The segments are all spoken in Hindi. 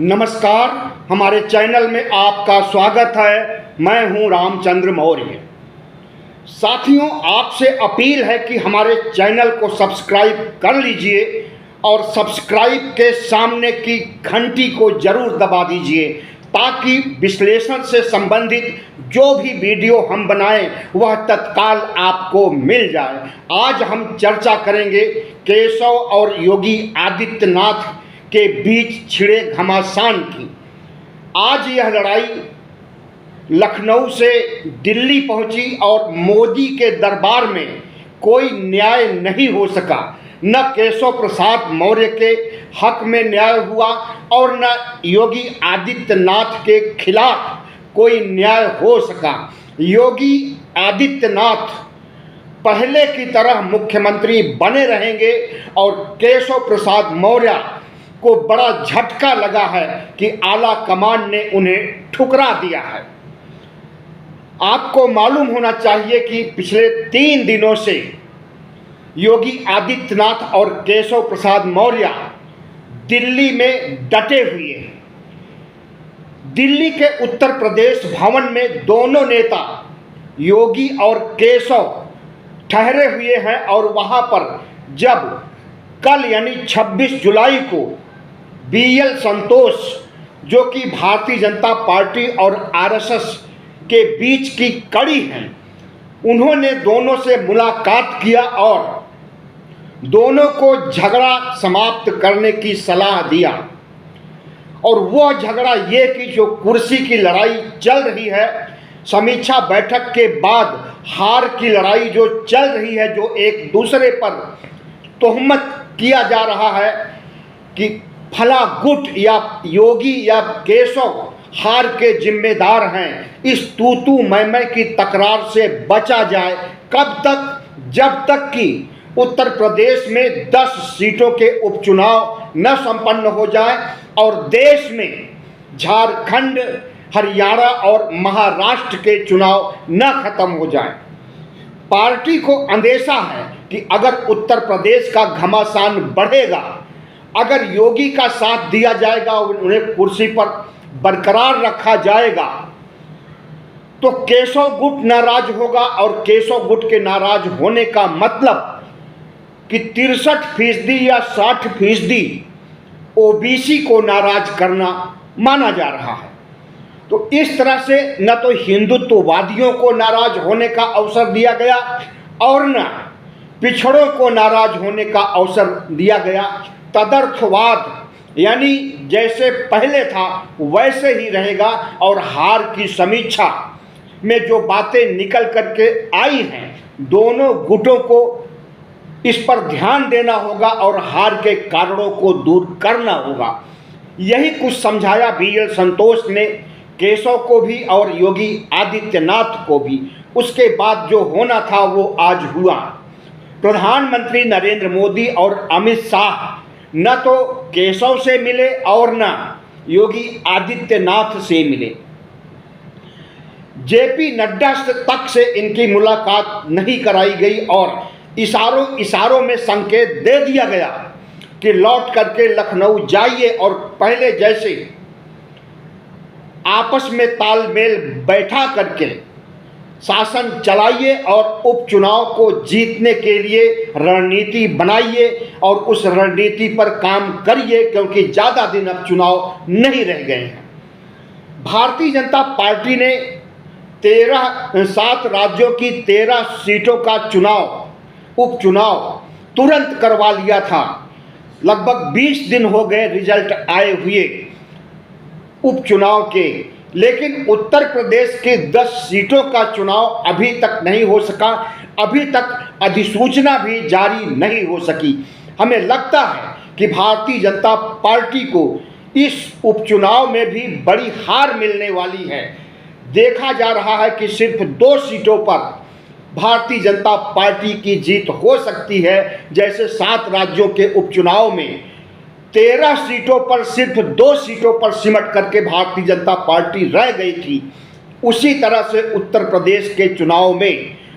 नमस्कार, हमारे चैनल में आपका स्वागत है। मैं हूं रामचंद्र मौर्य। साथियों, आपसे अपील है कि हमारे चैनल को सब्सक्राइब कर लीजिए और सब्सक्राइब के सामने की घंटी को जरूर दबा दीजिए ताकि विश्लेषण से संबंधित जो भी वीडियो हम बनाएं वह तत्काल आपको मिल जाए। आज हम चर्चा करेंगे केशव और योगी आदित्यनाथ के बीच छिड़े घमासान की। आज यह लड़ाई लखनऊ से दिल्ली पहुंची और मोदी के दरबार में कोई न्याय नहीं हो सका। न केशव प्रसाद मौर्य के हक में न्याय हुआ और न योगी आदित्यनाथ के खिलाफ कोई न्याय हो सका। योगी आदित्यनाथ पहले की तरह मुख्यमंत्री बने रहेंगे और केशव प्रसाद मौर्य को बड़ा झटका लगा है कि आला कमान ने उन्हें ठुकरा दिया है। आपको मालूम होना चाहिए कि पिछले 3 दिनों से योगी आदित्यनाथ और केशव प्रसाद मौर्य दिल्ली में डटे हुए हैं। दिल्ली के उत्तर प्रदेश भवन में दोनों नेता योगी और केशव ठहरे हुए हैं और वहां पर जब कल यानी 26 जुलाई को BL संतोष, जो कि भारतीय जनता पार्टी और RSS के बीच की कड़ी हैं, उन्होंने दोनों से मुलाकात किया और दोनों को झगड़ा समाप्त करने की सलाह दिया। और वह झगड़ा ये कि जो कुर्सी की लड़ाई चल रही है, समीक्षा बैठक के बाद हार की लड़ाई जो चल रही है, जो एक दूसरे पर तोहमत किया जा रहा है कि फला गुट या योगी या केशव हार के जिम्मेदार हैं, इस तू मैं की तकरार से बचा जाए। कब तक? जब तक कि उत्तर प्रदेश में 10 सीटों के उपचुनाव न संपन्न हो जाए और देश में झारखंड, हरियाणा और महाराष्ट्र के चुनाव न खत्म हो जाए। पार्टी को अंदेशा है कि अगर उत्तर प्रदेश का घमासान बढ़ेगा, अगर योगी का साथ दिया जाएगा, उन्हें कुर्सी पर बरकरार रखा जाएगा, तो केशव गुट नाराज होगा। और केशव गुट के नाराज होने का मतलब कि 63% या 60% OBC को नाराज करना माना जा रहा है। तो इस तरह से न तो हिंदुत्ववादियों को नाराज होने का अवसर दिया गया और न पिछड़ों को नाराज होने का अवसर दिया गया। तदर्थवाद यानी जैसे पहले था वैसे ही रहेगा और हार की समीक्षा में जो बातें निकल करके आई हैं, दोनों गुटों को इस पर ध्यान देना होगा और हार के कारणों को दूर करना होगा। यही कुछ समझाया BL संतोष ने केशव को भी और योगी आदित्यनाथ को भी। उसके बाद जो होना था वो आज हुआ। प्रधानमंत्री नरेंद्र मोदी और अमित शाह न तो केशव से मिले और न योगी आदित्यनाथ से मिले। JP नड्डा तक से इनकी मुलाकात नहीं कराई गई और इशारों में संकेत दे दिया गया कि लौट करके लखनऊ जाइए और पहले जैसे आपस में तालमेल बैठा करके शासन चलाइए और उपचुनाव को जीतने के लिए रणनीति बनाइए और उस रणनीति पर काम करिए, क्योंकि ज़्यादा दिन अब चुनाव नहीं रह गए हैं। भारतीय जनता पार्टी ने 7 राज्यों की 13 सीटों का उपचुनाव तुरंत करवा लिया था। लगभग 20 दिन हो गए रिजल्ट आए हुए उपचुनाव के, लेकिन उत्तर प्रदेश के 10 सीटों का चुनाव अभी तक नहीं हो सका। अभी तक अधिसूचना भी जारी नहीं हो सकी। हमें लगता है कि भारतीय जनता पार्टी को इस उपचुनाव में भी बड़ी हार मिलने वाली है। देखा जा रहा है कि सिर्फ 2 सीटों पर भारतीय जनता पार्टी की जीत हो सकती है। जैसे 7 राज्यों के उपचुनाव में 13 सीटों पर सिर्फ 2 सीटों पर सिमट करके भारतीय जनता पार्टी रह गई थी, उसी तरह से उत्तर प्रदेश के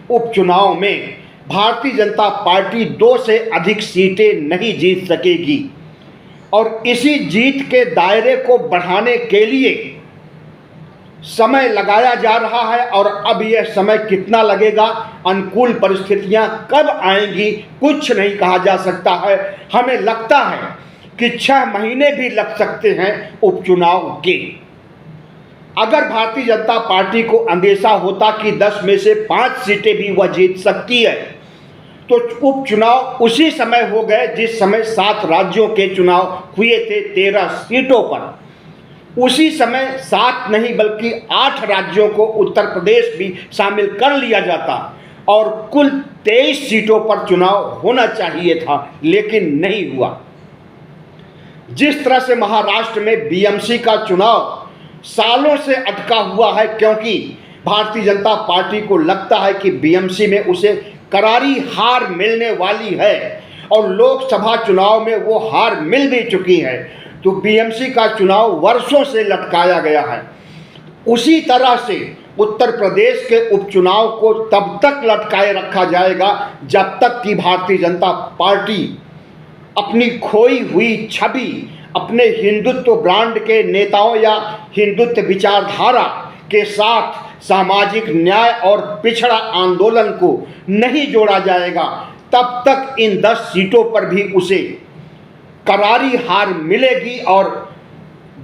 उपचुनाव में भारतीय जनता पार्टी 2 से अधिक सीटें नहीं जीत सकेगी। और इसी जीत के दायरे को बढ़ाने के लिए समय लगाया जा रहा है। और अब यह समय कितना लगेगा, अनुकूल परिस्थितियां कब आएंगी, कुछ नहीं कहा जा सकता है। हमें लगता है कि 6 महीने भी लग सकते हैं उपचुनाव के। अगर भारतीय जनता पार्टी को अंदेशा होता कि 10 में से 5 सीटें भी वह जीत सकती है, तो उपचुनाव उसी समय हो गए जिस समय 7 राज्यों के चुनाव हुए थे 13 सीटों पर। उसी समय 7 नहीं बल्कि 8 राज्यों को उत्तर प्रदेश भी शामिल कर लिया जाता और कुल 23 सीटों पर चुनाव होना चाहिए था, लेकिन नहीं हुआ। जिस तरह से महाराष्ट्र में बीएमसी का चुनाव सालों से अटका हुआ है, क्योंकि भारतीय जनता पार्टी को लगता है कि बीएमसी में उसे करारी हार मिलने वाली है और लोकसभा चुनाव में वो हार मिल भी चुकी है, तो बीएमसी का चुनाव वर्षों से लटकाया गया है। उसी तरह से उत्तर प्रदेश के उपचुनाव को तब तक लटकाए रखा जाएगा जब तक कि भारतीय जनता पार्टी अपनी खोई हुई छवि, अपने हिंदुत्व ब्रांड के नेताओं या हिंदुत्व विचारधारा के साथ सामाजिक न्याय और पिछड़ा आंदोलन को नहीं जोड़ा जाएगा, तब तक इन 10 सीटों पर भी उसे करारी हार मिलेगी और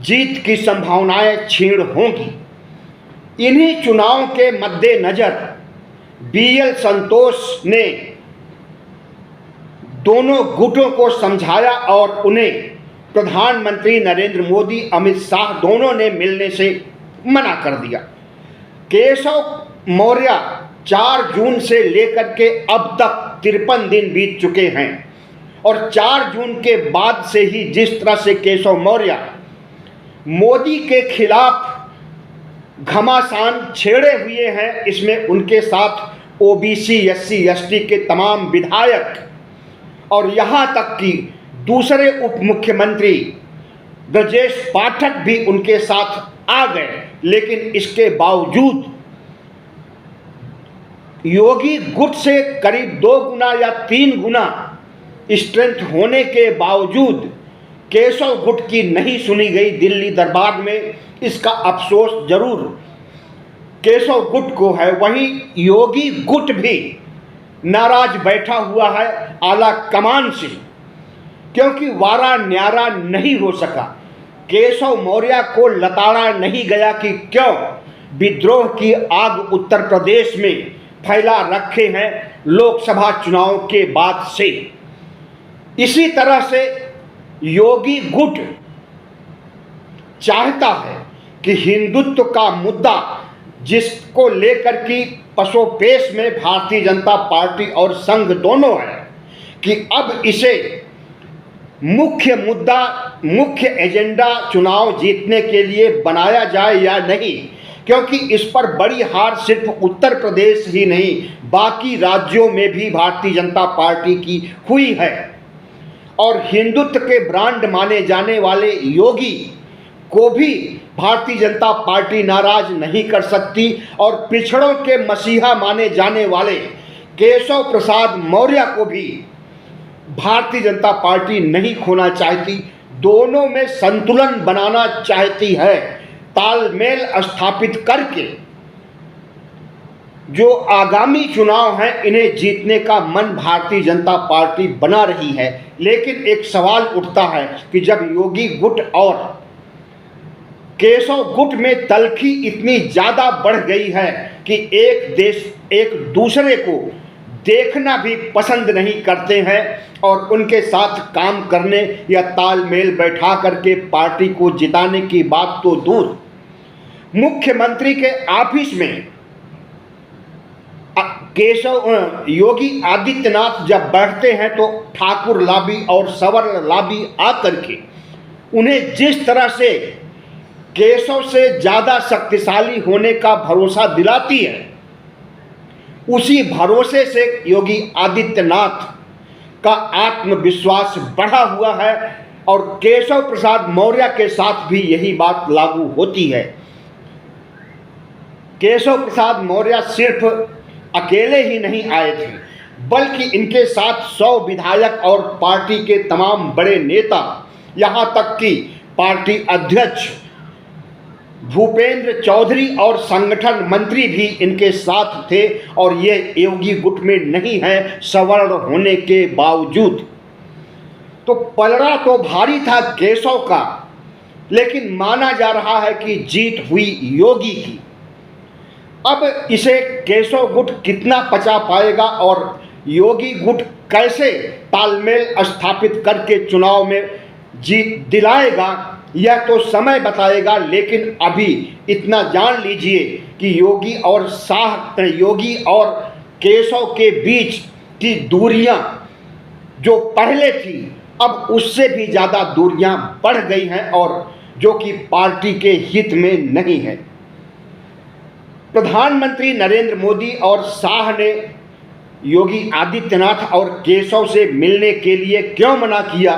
जीत की संभावनाएं क्षीण होंगी। इन्हीं चुनाव के मद्देनजर बीएल संतोष ने दोनों गुटों को समझाया और उन्हें प्रधानमंत्री नरेंद्र मोदी, अमित शाह दोनों ने मिलने से मना कर दिया। केशव मौर्य 4 जून से लेकर के अब तक 53 दिन बीत चुके हैं और 4 जून के बाद से ही जिस तरह से केशव मौर्य मोदी के खिलाफ घमासान छेड़े हुए हैं, इसमें उनके साथ ओबीसी, एससी, एसटी के तमाम विधायक और यहाँ तक कि दूसरे उप मुख्यमंत्री ब्रजेश पाठक भी उनके साथ आ गए। लेकिन इसके बावजूद योगी गुट से करीब 2 गुना या 3 गुना स्ट्रेंथ होने के बावजूद केशव गुट की नहीं सुनी गई दिल्ली दरबार में। इसका अफसोस जरूर केशव गुट को है। वहीं योगी गुट भी नाराज बैठा हुआ है आला कमान से, क्योंकि वारा न्यारा नहीं हो सका। केशव मौर्य को लताड़ा नहीं गया कि क्यों विद्रोह की आग उत्तर प्रदेश में फैला रखे हैं लोकसभा चुनाव के बाद से। इसी तरह से योगी गुट चाहता है कि हिंदुत्व का मुद्दा, जिसको लेकर कि पसोपेश में भारतीय जनता पार्टी और संघ दोनों है, कि अब इसे मुख्य मुद्दा, मुख्य एजेंडा चुनाव जीतने के लिए बनाया जाए या नहीं, क्योंकि इस पर बड़ी हार सिर्फ उत्तर प्रदेश ही नहीं बाकी राज्यों में भी भारतीय जनता पार्टी की हुई है। और हिंदुत्व के ब्रांड माने जाने वाले योगी को भी भारतीय जनता पार्टी नाराज नहीं कर सकती और पिछड़ों के मसीहा माने जाने वाले केशव प्रसाद मौर्य को भी भारतीय जनता पार्टी नहीं खोना चाहती। दोनों में संतुलन बनाना चाहती है, तालमेल स्थापित करके जो आगामी चुनाव हैं इन्हें जीतने का मन भारतीय जनता पार्टी बना रही है। लेकिन एक सवाल उठता है कि जब योगी गुट और केशव गुट में तल्खी इतनी ज़्यादा बढ़ गई है कि एक देश एक दूसरे को देखना भी पसंद नहीं करते हैं और उनके साथ काम करने या तालमेल बैठा करके पार्टी को जिताने की बात तो दूर, मुख्यमंत्री के ऑफिस में योगी आदित्यनाथ जब बैठते हैं तो ठाकुर लाबी और सवर्ण लाबी आकर के उन्हें जिस तरह से केशव से ज़्यादा शक्तिशाली होने का भरोसा दिलाती है, उसी भरोसे से योगी आदित्यनाथ का आत्मविश्वास बढ़ा हुआ है और केशव प्रसाद मौर्य के साथ भी यही बात लागू होती है। केशव प्रसाद मौर्य सिर्फ अकेले ही नहीं आए थे, बल्कि इनके साथ 100 विधायक और पार्टी के तमाम बड़े नेता यहाँ तक कि पार्टी अध्यक्ष भूपेंद्र चौधरी और संगठन मंत्री भी इनके साथ थे और ये योगी गुट में नहीं है सवर्ण होने के बावजूद। तो पलड़ा तो भारी था केशव का, लेकिन माना जा रहा है कि जीत हुई योगी की। अब इसे केशव गुट कितना पचा पाएगा और योगी गुट कैसे तालमेल स्थापित करके चुनाव में जीत दिलाएगा, यह तो समय बताएगा। लेकिन अभी इतना जान लीजिए कि योगी और केशव के बीच की दूरियां जो पहले थी अब उससे भी ज़्यादा दूरियां बढ़ गई हैं और जो कि पार्टी के हित में नहीं है। प्रधानमंत्री नरेंद्र मोदी और शाह ने योगी आदित्यनाथ और केशव से मिलने के लिए क्यों मना किया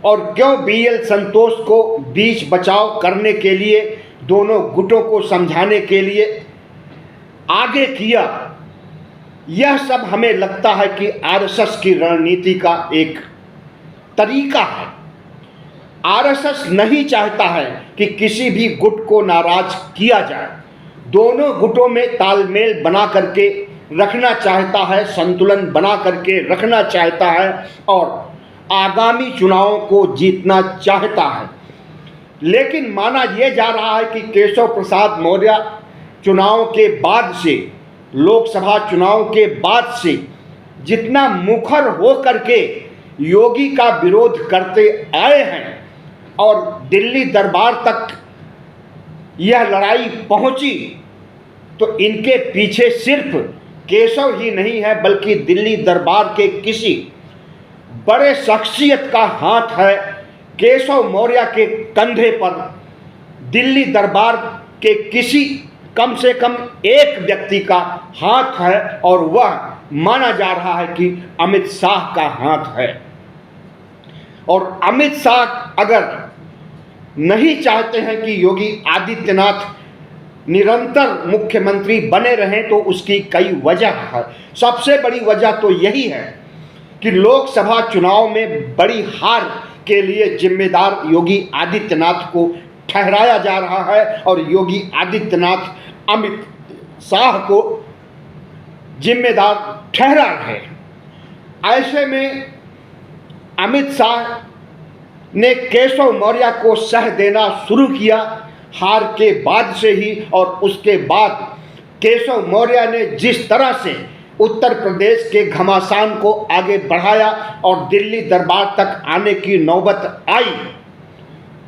और क्यों बीएल संतोष को बीच बचाव करने के लिए दोनों गुटों को समझाने के लिए आगे किया, यह सब हमें लगता है कि आरएसएस की रणनीति का एक तरीका है। आरएसएस नहीं चाहता है कि किसी भी गुट को नाराज किया जाए, दोनों गुटों में तालमेल बना करके रखना चाहता है, संतुलन बना करके रखना चाहता है और आगामी चुनावों को जीतना चाहता है। लेकिन माना यह जा रहा है कि केशव प्रसाद मौर्य चुनाव के बाद से, लोकसभा चुनाव के बाद से जितना मुखर हो करके योगी का विरोध करते आए हैं और दिल्ली दरबार तक यह लड़ाई पहुंची, तो इनके पीछे सिर्फ केशव ही नहीं है बल्कि दिल्ली दरबार के किसी बड़े शख्सियत का हाथ है। केशव मौर्य के कंधे पर दिल्ली दरबार के किसी कम से कम एक व्यक्ति का हाथ है और वह माना जा रहा है कि अमित शाह का हाथ है। और अमित शाह अगर नहीं चाहते हैं कि योगी आदित्यनाथ निरंतर मुख्यमंत्री बने रहें तो उसकी कई वजह है। सबसे बड़ी वजह तो यही है कि लोकसभा चुनाव में बड़ी हार के लिए जिम्मेदार योगी आदित्यनाथ को ठहराया जा रहा है और योगी आदित्यनाथ अमित शाह को जिम्मेदार ठहरा है। ऐसे में अमित शाह ने केशव मौर्य को सह देना शुरू किया हार के बाद से ही, और उसके बाद केशव मौर्य ने जिस तरह से उत्तर प्रदेश के घमासान को आगे बढ़ाया और दिल्ली दरबार तक आने की नौबत आई,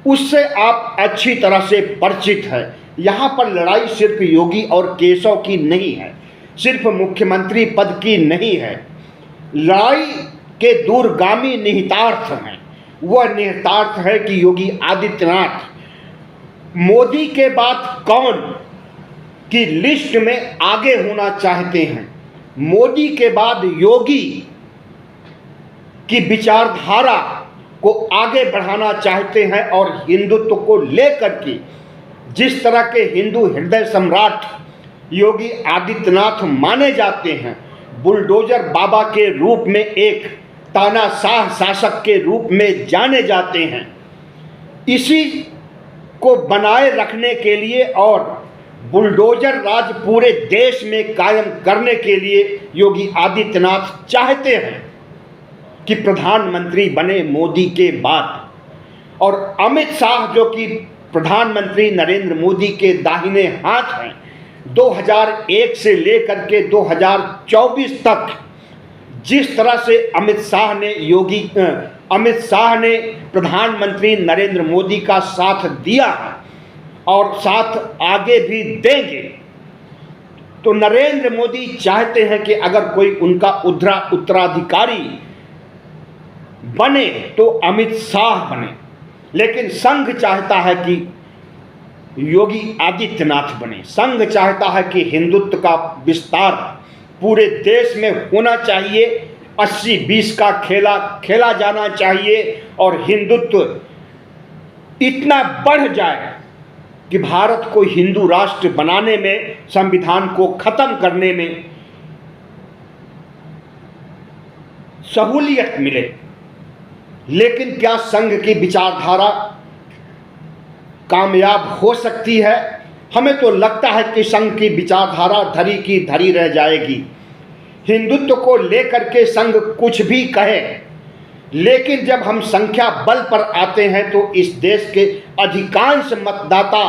उससे आप अच्छी तरह से परिचित हैं। यहाँ पर लड़ाई सिर्फ योगी और केशव की नहीं है, सिर्फ मुख्यमंत्री पद की नहीं है। लड़ाई के दूरगामी निहितार्थ हैं। वह निहितार्थ है कि योगी आदित्यनाथ मोदी के बाद कौन की लिस्ट में आगे होना चाहते हैं, मोदी के बाद योगी की विचारधारा को आगे बढ़ाना चाहते हैं और हिंदुत्व को लेकर के जिस तरह के हिंदू हृदय सम्राट योगी आदित्यनाथ माने जाते हैं, बुलडोजर बाबा के रूप में, एक तानाशाह शासक के रूप में जाने जाते हैं, इसी को बनाए रखने के लिए और बुलडोजर राज पूरे देश में कायम करने के लिए योगी आदित्यनाथ चाहते हैं कि प्रधानमंत्री बने मोदी के बाद। और अमित शाह जो कि प्रधानमंत्री नरेंद्र मोदी के दाहिने हाथ हैं, 2001 से लेकर के 2024 तक जिस तरह से अमित शाह ने प्रधानमंत्री नरेंद्र मोदी का साथ दिया है और साथ आगे भी देंगे, तो नरेंद्र मोदी चाहते हैं कि अगर कोई उनका उत्तराधिकारी बने तो अमित शाह बने, लेकिन संघ चाहता है कि योगी आदित्यनाथ बने। संघ चाहता है कि हिंदुत्व का विस्तार पूरे देश में होना चाहिए, 80-20 का खेला जाना चाहिए और हिंदुत्व इतना बढ़ जाए कि भारत को हिंदू राष्ट्र बनाने में, संविधान को खत्म करने में सहूलियत मिले। लेकिन क्या संघ की विचारधारा कामयाब हो सकती है? हमें तो लगता है कि संघ की विचारधारा धरी की धरी रह जाएगी। हिंदुत्व को लेकर के संघ कुछ भी कहे, लेकिन जब हम संख्या बल पर आते हैं तो इस देश के अधिकांश मतदाता,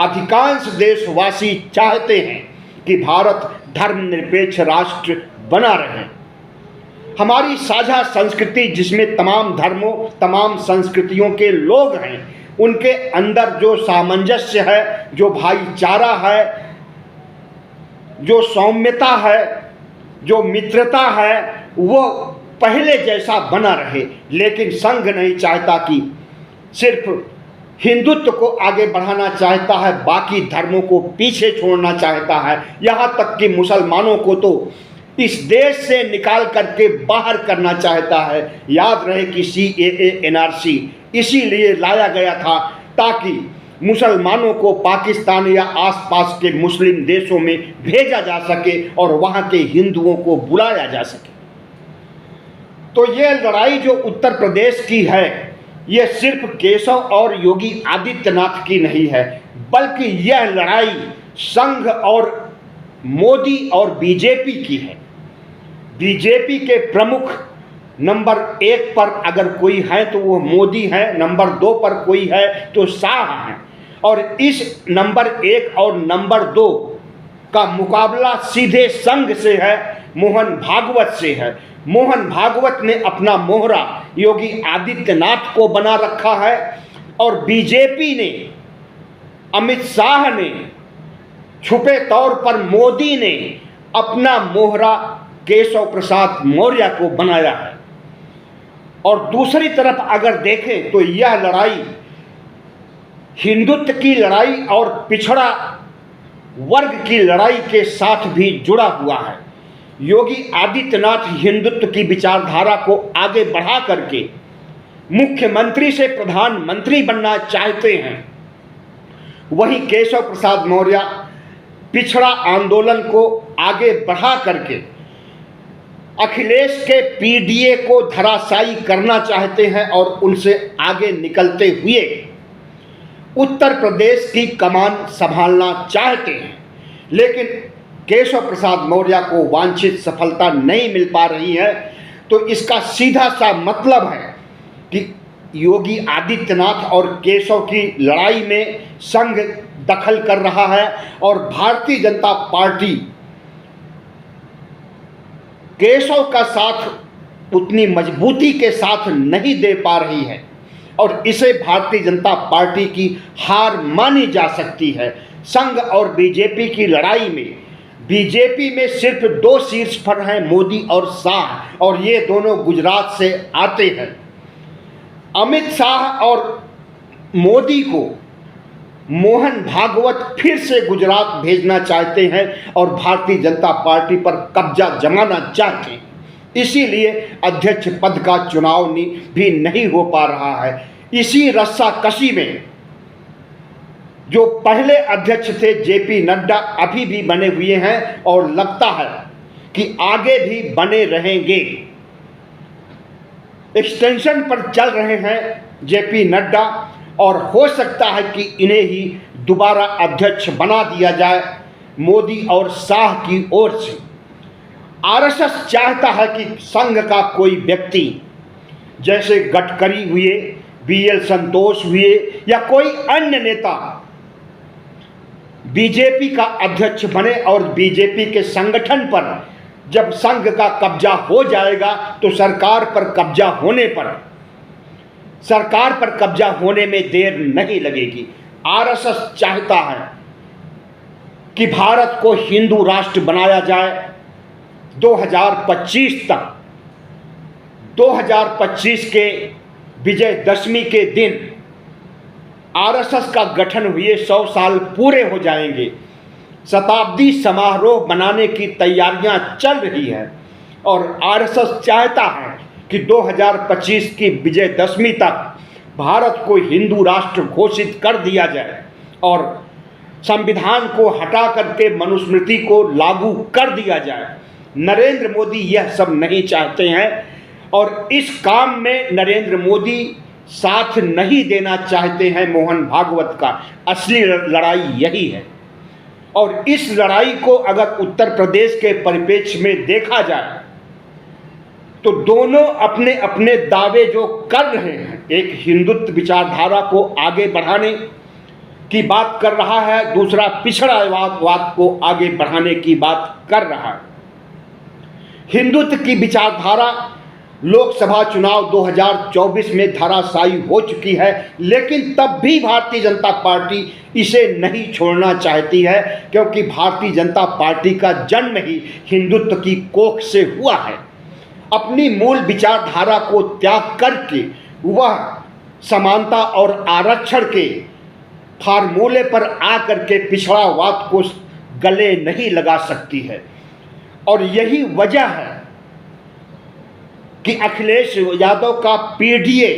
अधिकांश देशवासी चाहते हैं कि भारत धर्मनिरपेक्ष राष्ट्र बना रहे। हमारी साझा संस्कृति, जिसमें तमाम धर्मों, तमाम संस्कृतियों के लोग हैं, उनके अंदर जो सामंजस्य है, जो भाईचारा है, जो सौम्यता है, जो मित्रता है, वो पहले जैसा बना रहे। लेकिन संघ नहीं चाहता कि सिर्फ हिंदुत्व को आगे बढ़ाना चाहता है, बाकी धर्मों को पीछे छोड़ना चाहता है। यहाँ तक कि मुसलमानों को तो इस देश से निकाल करके बाहर करना चाहता है। याद रहे कि CAA NRC इसीलिए लाया गया था ताकि मुसलमानों को पाकिस्तान या आसपास के मुस्लिम देशों में भेजा जा सके और वहाँ के हिंदुओं को बुलाया जा सके। तो ये लड़ाई जो उत्तर प्रदेश की है, ये सिर्फ केशव और योगी आदित्यनाथ की नहीं है, बल्कि यह लड़ाई संघ और मोदी और बीजेपी की है। बीजेपी के प्रमुख नंबर 1 पर अगर कोई है तो वो मोदी है, नंबर 2 पर कोई है तो शाह है। और इस नंबर 1 और नंबर 2 का मुकाबला सीधे संघ से है, मोहन भागवत से है। मोहन भागवत ने अपना मोहरा योगी आदित्यनाथ को बना रखा है और बीजेपी ने, अमित शाह ने, छुपे तौर पर मोदी ने अपना मोहरा केशव प्रसाद मौर्य को बनाया है। और दूसरी तरफ अगर देखें तो यह लड़ाई हिंदुत्व की लड़ाई और पिछड़ा वर्ग की लड़ाई के साथ भी जुड़ा हुआ है। योगी आदित्यनाथ हिंदुत्व की विचारधारा को आगे बढ़ा करके मुख्यमंत्री से प्रधानमंत्री बनना चाहते हैं, वहीं केशव प्रसाद मौर्य पिछड़ा आंदोलन को आगे बढ़ा करके अखिलेश के PDA को धराशायी करना चाहते हैं और उनसे आगे निकलते हुए उत्तर प्रदेश की कमान संभालना चाहते हैं। लेकिन केशव प्रसाद मौर्य को वांछित सफलता नहीं मिल पा रही है। तो इसका सीधा सा मतलब है कि योगी आदित्यनाथ और केशव की लड़ाई में संघ दखल कर रहा है और भारतीय जनता पार्टी केशव का साथ उतनी मजबूती के साथ नहीं दे पा रही है और इसे भारतीय जनता पार्टी की हार मानी जा सकती है। संघ और बीजेपी की लड़ाई में बीजेपी में सिर्फ 2 शीर्ष पर हैं, मोदी और शाह, और ये दोनों गुजरात से आते हैं। अमित शाह और मोदी को मोहन भागवत फिर से गुजरात भेजना चाहते हैं और भारतीय जनता पार्टी पर कब्जा जमाना चाहते हैं। इसीलिए अध्यक्ष पद का चुनाव भी नहीं हो पा रहा है। इसी रस्साकशी में जो पहले अध्यक्ष थे JP नड्डा अभी भी बने हुए हैं और लगता है कि आगे भी बने रहेंगे। एक्सटेंशन पर चल रहे हैं JP नड्डा और हो सकता है कि इन्हें ही दोबारा अध्यक्ष बना दिया जाए मोदी और शाह की ओर से। RSS चाहता है कि संघ का कोई व्यक्ति, जैसे गडकरी हुए, BL संतोष हुए या कोई अन्य नेता बीजेपी का अध्यक्ष बने और बीजेपी के संगठन पर जब संघ का कब्जा हो जाएगा तो सरकार पर कब्जा होने में देर नहीं लगेगी। RSS चाहता है कि भारत को हिंदू राष्ट्र बनाया जाए 2025 तक। 2025 के विजयदशमी के दिन RSS का गठन हुए 100 साल पूरे हो जाएंगे। शताब्दी समारोह बनाने की तैयारियां चल रही है और RSS चाहता है कि 2025 की विजयदशमी तक भारत को हिंदू राष्ट्र घोषित कर दिया जाए और संविधान को हटा करके मनुस्मृति को लागू कर दिया जाए। नरेंद्र मोदी यह सब नहीं चाहते हैं और इस काम में नरेंद्र मोदी साथ नहीं देना चाहते हैं मोहन भागवत का। असली लड़ाई यही है। और इस लड़ाई को अगर उत्तर प्रदेश के परिप्रेक्ष्य में देखा जाए तो दोनों अपने अपने दावे जो कर रहे हैं, एक हिंदुत्व विचारधारा को आगे बढ़ाने की बात कर रहा है, दूसरा पिछड़ावाद को आगे बढ़ाने की बात कर रहा है। हिंदुत्व की विचारधारा लोकसभा चुनाव 2024 में धराशायी हो चुकी है, लेकिन तब भी भारतीय जनता पार्टी इसे नहीं छोड़ना चाहती है, क्योंकि भारतीय जनता पार्टी का जन्म ही हिंदुत्व की कोख से हुआ है। अपनी मूल विचारधारा को त्याग करके वह समानता और आरक्षण के फार्मूले पर आकर के पिछड़ावाद को गले नहीं लगा सकती है। और यही वजह है कि अखिलेश यादव का पीडीए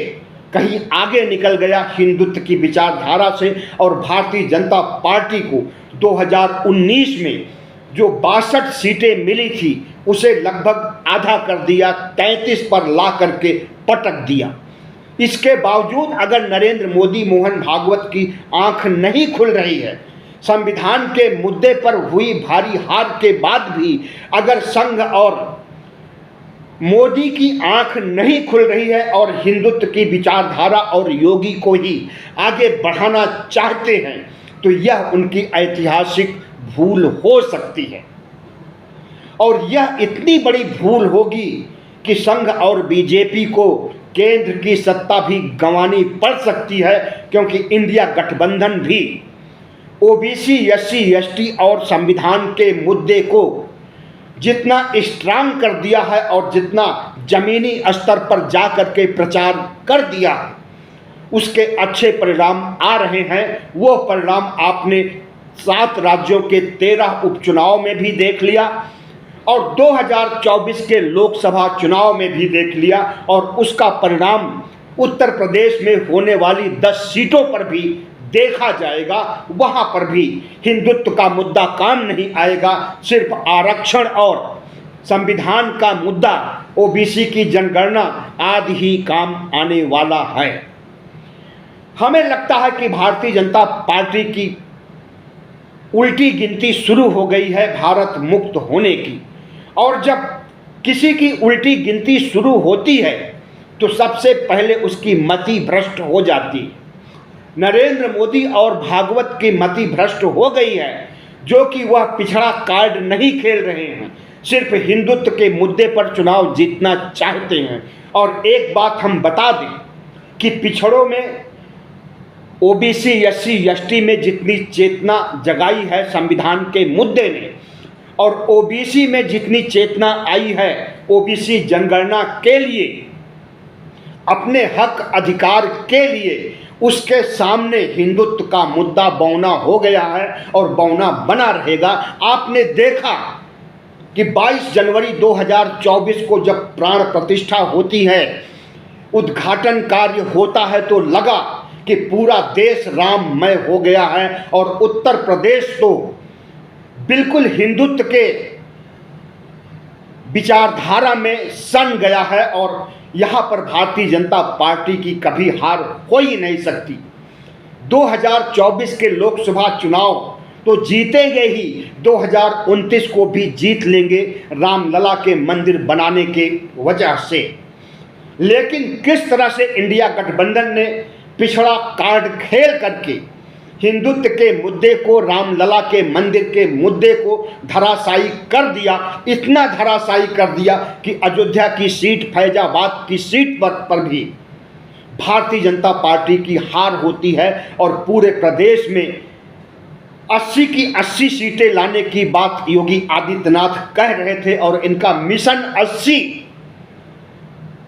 कहीं आगे निकल गया हिंदुत्व की विचारधारा से, और भारतीय जनता पार्टी को 2019 में जो 62 सीटें मिली थी उसे लगभग आधा कर दिया, 33 पर ला करके पटक दिया। इसके बावजूद अगर नरेंद्र मोदी मोहन भागवत की आंख नहीं खुल रही है, संविधान के मुद्दे पर हुई भारी हार के बाद भी अगर संघ और मोदी की आंख नहीं खुल रही है और हिंदुत्व की विचारधारा और योगी को ही आगे बढ़ाना चाहते हैं, तो यह उनकी ऐतिहासिक भूल हो सकती है। और यह इतनी बड़ी भूल होगी कि संघ और बीजेपी को केंद्र की सत्ता भी गंवानी पड़ सकती है, क्योंकि इंडिया गठबंधन भी ओबीसी, एससी, एसटी और संविधान के मुद्दे को जितना स्ट्रांग कर दिया है और जितना जमीनी स्तर पर जा कर के प्रचार कर दिया है, उसके अच्छे परिणाम आ रहे हैं। वो परिणाम आपने 7 राज्यों के 13 उपचुनाव में भी देख लिया और 2024 के लोकसभा चुनाव में भी देख लिया, और उसका परिणाम उत्तर प्रदेश में होने वाली 10 सीटों पर भी देखा जाएगा। वहां पर भी हिंदुत्व का मुद्दा काम नहीं आएगा, सिर्फ आरक्षण और संविधान का मुद्दा, ओबीसी की जनगणना आदि ही काम आने वाला है। हमें लगता है कि भारतीय जनता पार्टी की उल्टी गिनती शुरू हो गई है भारत मुक्त होने की, और जब किसी की उल्टी गिनती शुरू होती है तो सबसे पहले उसकी मति भ्रष्ट हो जाती है। नरेंद्र मोदी और भागवत की मति भ्रष्ट हो गई है, जो कि वह पिछड़ा कार्ड नहीं खेल रहे हैं, सिर्फ हिंदुत्व के मुद्दे पर चुनाव जीतना चाहते हैं। और एक बात हम बता दें कि पिछड़ों में ओबीसी, एससी, एसटी में जितनी चेतना जगाई है संविधान के मुद्दे ने, और ओबीसी में जितनी चेतना आई है ओबीसी जनगणना के लिए, अपने हक अधिकार के लिए, उसके सामने हिंदुत्व का मुद्दा बौना हो गया है और बौना बना रहेगा। आपने देखा कि 22 जनवरी 2024 को जब प्राण प्रतिष्ठा होती है, उद्घाटन कार्य होता है, तो लगा कि पूरा देश राममय हो गया है और उत्तर प्रदेश तो बिल्कुल हिंदुत्व के विचारधारा में सन गया है, और यहाँ पर भारतीय जनता पार्टी की कभी हार हो ही नहीं सकती। 2024 के लोकसभा चुनाव तो जीतेंगे ही, 2029 को भी जीत लेंगे रामलला के मंदिर बनाने के वजह से। लेकिन किस तरह से इंडिया गठबंधन ने पिछड़ा कार्ड खेल करके हिंदुत्व के मुद्दे को, रामलला के मंदिर के मुद्दे को धराशायी कर दिया, इतना धराशायी कर दिया कि अयोध्या की सीट, फैजाबाद की सीट पर भी भारतीय जनता पार्टी की हार होती है, और पूरे प्रदेश में 80 की 80 सीटें लाने की बात योगी आदित्यनाथ कह रहे थे, और इनका मिशन 80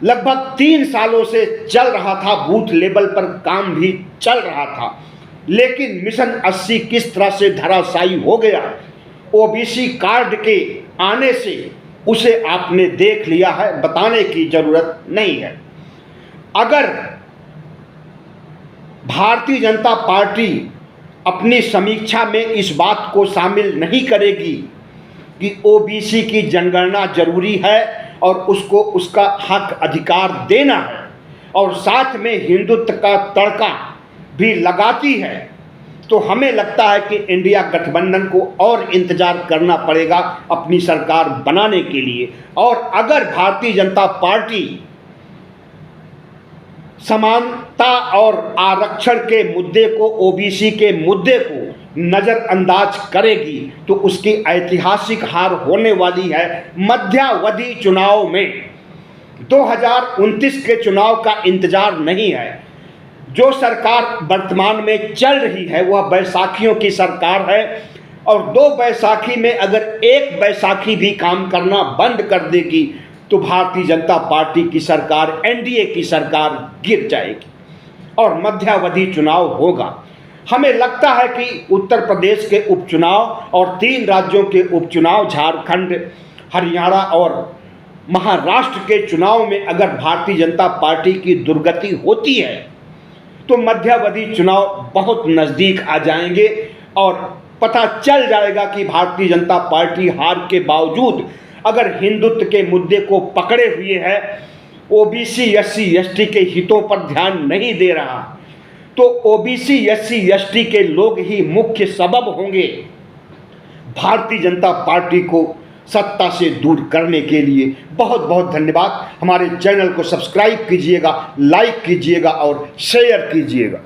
लगभग 3 सालों से चल रहा था, बूथ लेवल पर काम भी चल रहा था। लेकिन मिशन 80 किस तरह से धराशायी हो गया ओबीसी कार्ड के आने से, उसे आपने देख लिया है, बताने की जरूरत नहीं है। अगर भारतीय जनता पार्टी अपनी समीक्षा में इस बात को शामिल नहीं करेगी कि ओबीसी की जनगणना जरूरी है और उसको उसका हक अधिकार देना है, और साथ में हिंदुत्व का तड़का भी लगाती है, तो हमें लगता है कि इंडिया गठबंधन को और इंतजार करना पड़ेगा अपनी सरकार बनाने के लिए। और अगर भारतीय जनता पार्टी समानता और आरक्षण के मुद्दे को, ओबीसी के मुद्दे को नज़रअंदाज करेगी तो उसकी ऐतिहासिक हार होने वाली है मध्यावधि चुनाव में। 2029 के चुनाव का इंतजार नहीं है। जो सरकार वर्तमान में चल रही है वह बैसाखियों की सरकार है, और 2 बैसाखी में अगर एक बैसाखी भी काम करना बंद कर देगी तो भारतीय जनता पार्टी की सरकार, एनडीए की सरकार गिर जाएगी और मध्यावधि चुनाव होगा। हमें लगता है कि उत्तर प्रदेश के उपचुनाव और 3 राज्यों के उपचुनाव, झारखंड, हरियाणा और महाराष्ट्र के चुनाव में अगर भारतीय जनता पार्टी की दुर्गति होती है तो मध्यावधि चुनाव बहुत नज़दीक आ जाएंगे और पता चल जाएगा कि भारतीय जनता पार्टी हार के बावजूद अगर हिंदुत्व के मुद्दे को पकड़े हुए है, ओबीसी एससी एसटी के हितों पर ध्यान नहीं दे रहा, तो ओबीसी एससी एसटी के लोग ही मुख्य सबब होंगे भारतीय जनता पार्टी को सत्ता से दूर करने के लिए। बहुत बहुत धन्यवाद। हमारे चैनल को सब्सक्राइब कीजिएगा, लाइक कीजिएगा और शेयर कीजिएगा।